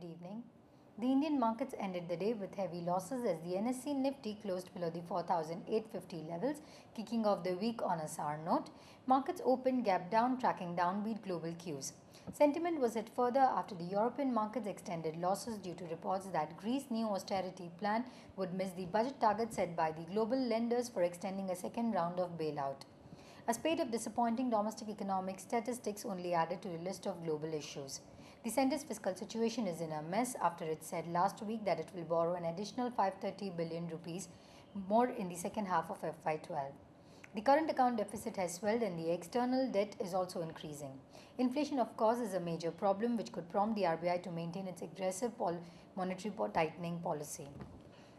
Good evening. The Indian markets ended the day with heavy losses as the NSE Nifty closed below the 4,850 levels, kicking off the week on a sour note. Markets opened gap down, tracking downbeat global cues. Sentiment was hit further after the European markets extended losses due to reports that Greece's new austerity plan would miss the budget target set by the global lenders for extending a second round of bailout. A spate of disappointing domestic economic statistics only added to the list of global issues. The centre's fiscal situation is in a mess after it said last week that it will borrow an additional 530 billion rupees more in the second half of FY12. The current account deficit has swelled and the external debt is also increasing. Inflation, of course, is a major problem which could prompt the RBI to maintain its aggressive monetary tightening policy.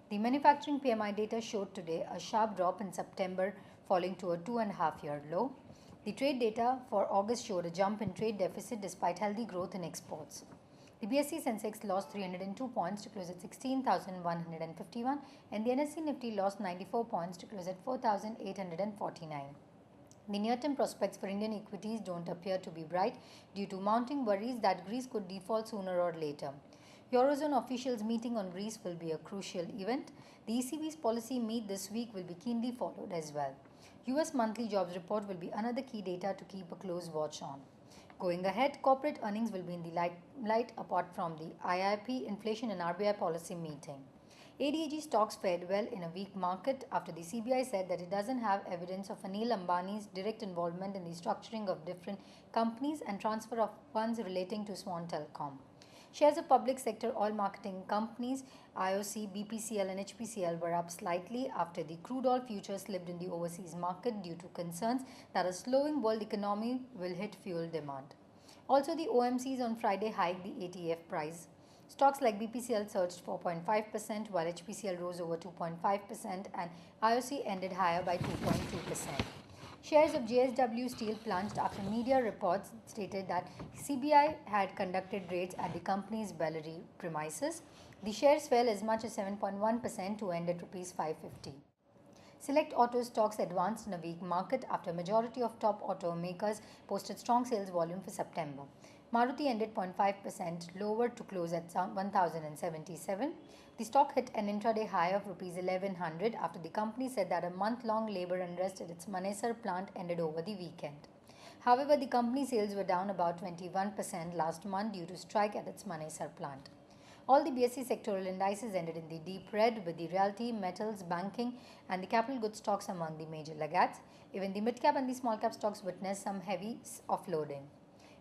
The manufacturing PMI data showed today a sharp drop in September, falling to a 2.5-year low. The trade data for August showed a jump in trade deficit despite healthy growth in exports. The BSE Sensex lost 302 points to close at 16,151 and the NSE Nifty lost 94 points to close at 4,849. The near-term prospects for Indian equities don't appear to be bright due to mounting worries that Greece could default sooner or later. Eurozone officials meeting on Greece will be a crucial event. The ECB's policy meet this week will be keenly followed as well. US monthly jobs report will be another key data to keep a close watch on. Going ahead, corporate earnings will be in the limelight apart from the IIP, inflation and RBI policy meeting. ADAG stocks fared well in a weak market after the CBI said that it doesn't have evidence of Anil Ambani's direct involvement in the structuring of different companies and transfer of funds relating to Swan Telecom. Shares of public sector oil marketing companies IOC, BPCL and HPCL were up slightly after the crude oil futures slipped in the overseas market due to concerns that a slowing world economy will hit fuel demand. Also, the OMCs on Friday hiked the ATF price. Stocks like BPCL surged 4.5% while HPCL rose over 2.5% and IOC ended higher by 2.2%. Shares of JSW Steel plunged after media reports stated that CBI had conducted raids at the company's Bellary premises. The shares fell as much as 7.1% to end at Rs 550. Select auto stocks advanced in a weak market after majority of top automakers posted strong sales volume for September. Maruti ended 0.5% lower to close at 1,077. The stock hit an intraday high of Rs 1,100 after the company said that a month-long labor unrest at its Manesar plant ended over the weekend. However, the company sales were down about 21% last month due to strike at its Manesar plant. All the BSE sectoral indices ended in the deep red with the realty, metals, banking and the capital goods stocks among the major laggards. Even the mid-cap and the small-cap stocks witnessed some heavy offloading.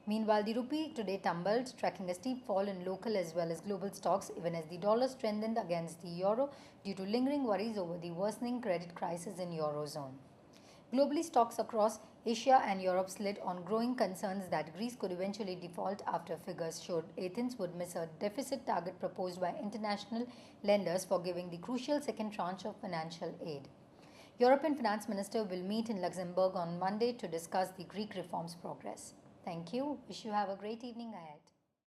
Meanwhile, the rupee today tumbled, tracking a steep fall in local as well as global stocks, even as the dollar strengthened against the euro due to lingering worries over the worsening credit crisis in Eurozone. Globally, stocks across Asia and Europe slid on growing concerns that Greece could eventually default after figures showed Athens would miss a deficit target proposed by international lenders for giving the crucial second tranche of financial aid. European Finance Minister will meet in Luxembourg on Monday to discuss the Greek reforms progress. Thank you. Wish you have a great evening ahead.